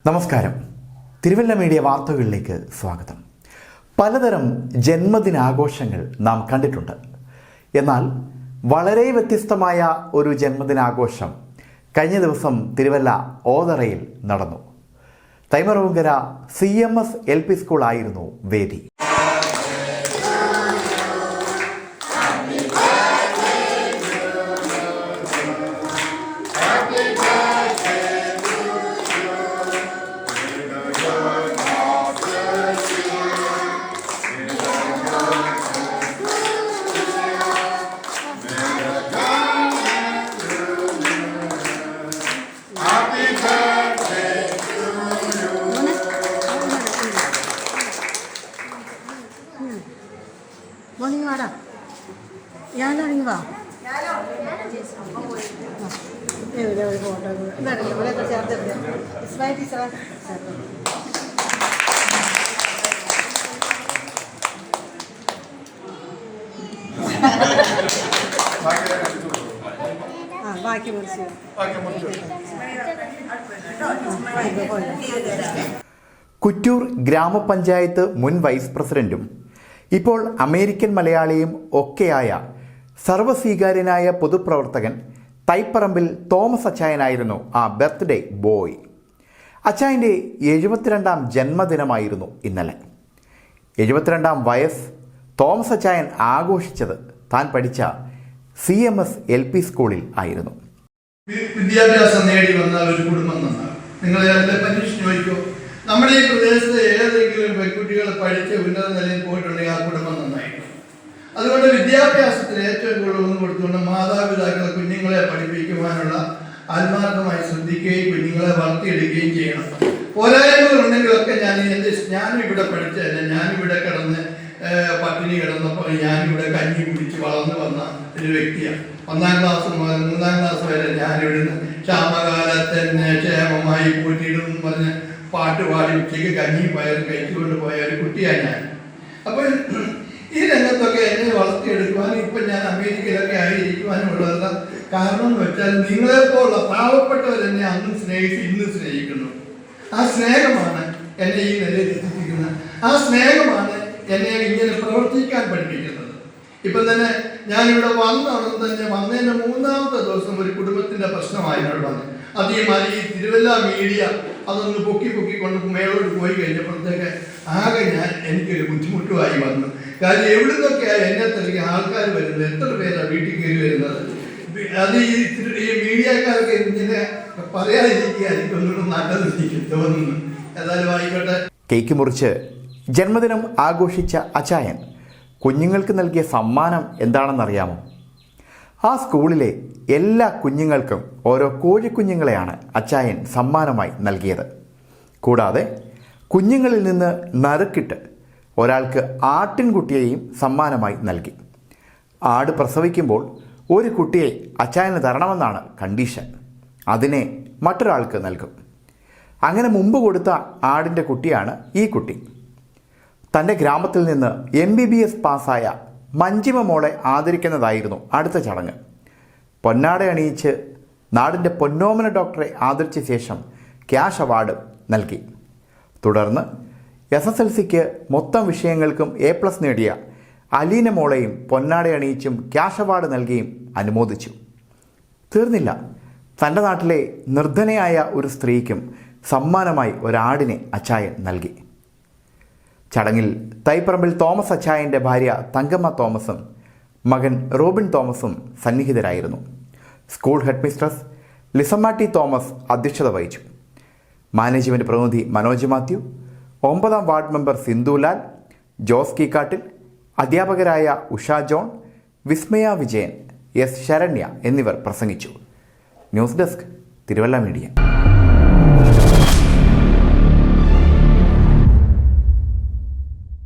നമസ്കാരം. തിരുവല്ല മീഡിയ വാർത്തകളിലേക്ക് സ്വാഗതം. പലതരം ജന്മദിനാഘോഷങ്ങൾ നാം കണ്ടിട്ടുണ്ട്. എന്നാൽ വളരെ വ്യത്യസ്തമായ ഒരു ജന്മദിനാഘോഷം കഴിഞ്ഞ ദിവസം തിരുവല്ല ഓതറയിൽ നടന്നു. തൈമറവുങ്കര CMS LP സ്കൂളായിരുന്നു വേദി. മോർണിംഗ് വാടാ, ഞാനിറങ്ങി വാ. ഇവിടെ ഒരു ഫോട്ടോ ഇവിടെ ചേർത്തിട്ട് ഇസ്മായിൽ ടീച്ചർ ബാക്കി മുറിച്ച് കുറ്റൂർ ഗ്രാമപഞ്ചായത്ത് മുൻ വൈസ് പ്രസിഡന്റും ഇപ്പോൾ അമേരിക്കൻ മലയാളിയും ഒക്കെയായ സർവ്വസ്വീകാര്യനായ പൊതുപ്രവർത്തകൻ തൈപ്പറമ്പിൽ തോമസ് അച്ചായനായിരുന്നു ആ ബർത്ത്ഡേ ബോയ്. അച്ചായൻ്റെ 72ാം ജന്മദിനമായിരുന്നു ഇന്നലെ. 72ാം വയസ്സ് തോമസ് അച്ചായൻ ആഘോഷിച്ചത് താൻ പഠിച്ച CMS LP സ്കൂളിൽ ആയിരുന്നു. വിദ്യാഭ്യാസം നേടി വന്നാൽ ഒരു കുടുംബം നന്നാണ്. നിങ്ങളെ പരീക്ഷ ചോദിക്കോ, നമ്മുടെ ഈ പ്രദേശത്ത് ഏതെങ്കിലും പെൺകുട്ടികൾ പഠിച്ച് ഉന്നത നിലയിൽ പോയിട്ടുണ്ടെങ്കിൽ ആ കുടുംബം നന്നായിരിക്കും. അതുകൊണ്ട് വിദ്യാഭ്യാസത്തിന് ഏറ്റവും കൂടുതൽ ഒന്നും കൊടുത്തുകൊണ്ട് മാതാപിതാക്കളെ കുഞ്ഞുങ്ങളെ പഠിപ്പിക്കുവാനുള്ള ആത്മാർത്ഥമായി ശ്രദ്ധിക്കുകയും കുഞ്ഞുങ്ങളെ വളർത്തിയെടുക്കുകയും ചെയ്യണം. പോരായ്മകളുണ്ടെങ്കിലൊക്കെ ഞാനും ഇവിടെ പഠിച്ചതന്നെ, ഞാനിവിടെ കിടന്ന് പട്ടിണി കിടന്നപ്പോൾ ഞാനിവിടെ കഞ്ഞി കുടിച്ച് വളർന്നു വന്ന ഒരു വ്യക്തിയാണ്. 1ാം ക്ലാസ് മുതൽ 3ാം ക്ലാസ് വരെ ഞാനിവിടുന്ന് ക്ഷാമകാലത്തന്നെ ക്ഷേമമായി പോറ്റിയിടും പറഞ്ഞ് പാട്ട് പാടി ഉച്ചയ്ക്ക് കഞ്ഞിയും പയറും കഴിച്ചുകൊണ്ട് പോയ ഒരു കുട്ടിയാണ് ഞാൻ. അപ്പോൾ ഈ രംഗത്തൊക്കെ എന്നെ വളർത്തിയെടുക്കുവാനും ഇപ്പം ഞാൻ അമേരിക്കയിലൊക്കെ ആയിരിക്കുവാനും ഉള്ളത് കാരണം എന്ന് വെച്ചാൽ നിങ്ങളെപ്പോലുള്ള പാവപ്പെട്ടവരെന്നെ അന്നും സ്നേഹിച്ച് ഇന്നും സ്നേഹിക്കുന്നു. ആ സ്നേഹമാണ് എന്നെ ഈ നിലയിൽ എത്തിച്ചിരിക്കുന്നത്. ആ സ്നേഹമാണ് എന്നെ ഇങ്ങനെ പ്രവർത്തിക്കാൻ പഠിപ്പിക്കുന്നത്. ഇപ്പം തന്നെ ഞാനിവിടെ വന്നതിന് 3ാമത്തെ ദിവസം ഒരു കുടുംബത്തിന്റെ പ്രശ്നമായിരുന്നു വന്നത്. ഈ തിരുവല്ല മീഡിയ അതൊന്ന് പൊക്കിക്കൊണ്ട് മേളോട്ട് പോയി കഴിഞ്ഞപ്പോഴത്തേക്ക് ആകെ എനിക്കൊരു ബുദ്ധിമുട്ടുമായി വന്നു. കാര്യം എവിടെ നിന്നൊക്കെയാണ് എന്നെ തിരക്കി ആൾക്കാർ വരുന്നത്, എത്ര പേരാണ് വീട്ടിൽ കയറി വരുന്നത്. അത് ഈ മീഡിയക്കാരൊക്കെ ഇങ്ങനെ പറയാതിരിക്കുക എനിക്കൊന്നുകൂടെ നല്ലത് എനിക്ക് തോന്നുന്നു. ഏതായാലും ആയിക്കോട്ടെ. കേക്ക് മുറിച്ച് ജന്മദിനം ആഘോഷിച്ച അച്ചായൻ കുഞ്ഞുങ്ങൾക്ക് നൽകിയ സമ്മാനം എന്താണെന്നറിയാമോ? ആ സ്കൂളിലെ എല്ലാ കുഞ്ഞുങ്ങൾക്കും ഓരോ കോഴിക്കുഞ്ഞുങ്ങളെയാണ് അച്ചായൻ സമ്മാനമായി നൽകിയത്. കൂടാതെ കുഞ്ഞുങ്ങളിൽ നിന്ന് നറുക്കിട്ട് ഒരാൾക്ക് ആട്ടിൻകുട്ടിയെയും സമ്മാനമായി നൽകി. ആട് പ്രസവിക്കുമ്പോൾ ഒരു കുട്ടിയെ അച്ചായന് തരണമെന്നാണ് കണ്ടീഷൻ. അതിനെ മറ്റൊരാൾക്ക് നൽകും. അങ്ങനെ മുമ്പ് കൊടുത്ത ആടിൻ്റെ കുട്ടിയാണ് ഈ കുട്ടി. തൻ്റെ ഗ്രാമത്തിൽ നിന്ന് MBBS പാസ്സായ മഞ്ജിമ മോളെ ആദരിക്കുന്നതായിരുന്നു അടുത്ത ചടങ്ങ്. പൊന്നാട അണിയിച്ച് നാടിൻ്റെ പൊന്നോമന ഡോക്ടറെ ആദരിച്ച ശേഷം ക്യാഷ് അവാർഡ് നൽകി. തുടർന്ന് SSLCക്ക് മൊത്തം വിഷയങ്ങൾക്കും A+ നേടിയ അലീന മോളെയും പൊന്നാട അണിയിച്ചും ക്യാഷ് അവാർഡ് നൽകിയും അനുമോദിച്ചു. തീർന്നില്ല, തൻ്റെ നാട്ടിലെ നിർധനയായ ഒരു സ്ത്രീക്കും സമ്മാനമായി ഒരാടിനെ അച്ചായൻ നൽകി. ചടങ്ങിൽ തൈപ്പറമ്പിൽ തോമസ് അച്ചായൻ്റെ ഭാര്യ തങ്കമ്മ തോമസും മകൻ റോബിൻ തോമസും സന്നിഹിതരായിരുന്നു. School head mistress Lissamma T. Thomas അധ്യക്ഷത വഹിച്ചു. മാനേജ്മെൻറ്റ് പ്രതിനിധി മനോജ് മാത്യു, 9ാം വാർഡ് മെമ്പർ സിന്ധുലാൽ, ജോസ് കീക്കാട്ടിൽ, അധ്യാപകരായ ഉഷ ജോൺ, വിസ്മയ വിജയൻ, S. ശരണ്യ എന്നിവർ പ്രസംഗിച്ചു. News desk, Thiruvalla media.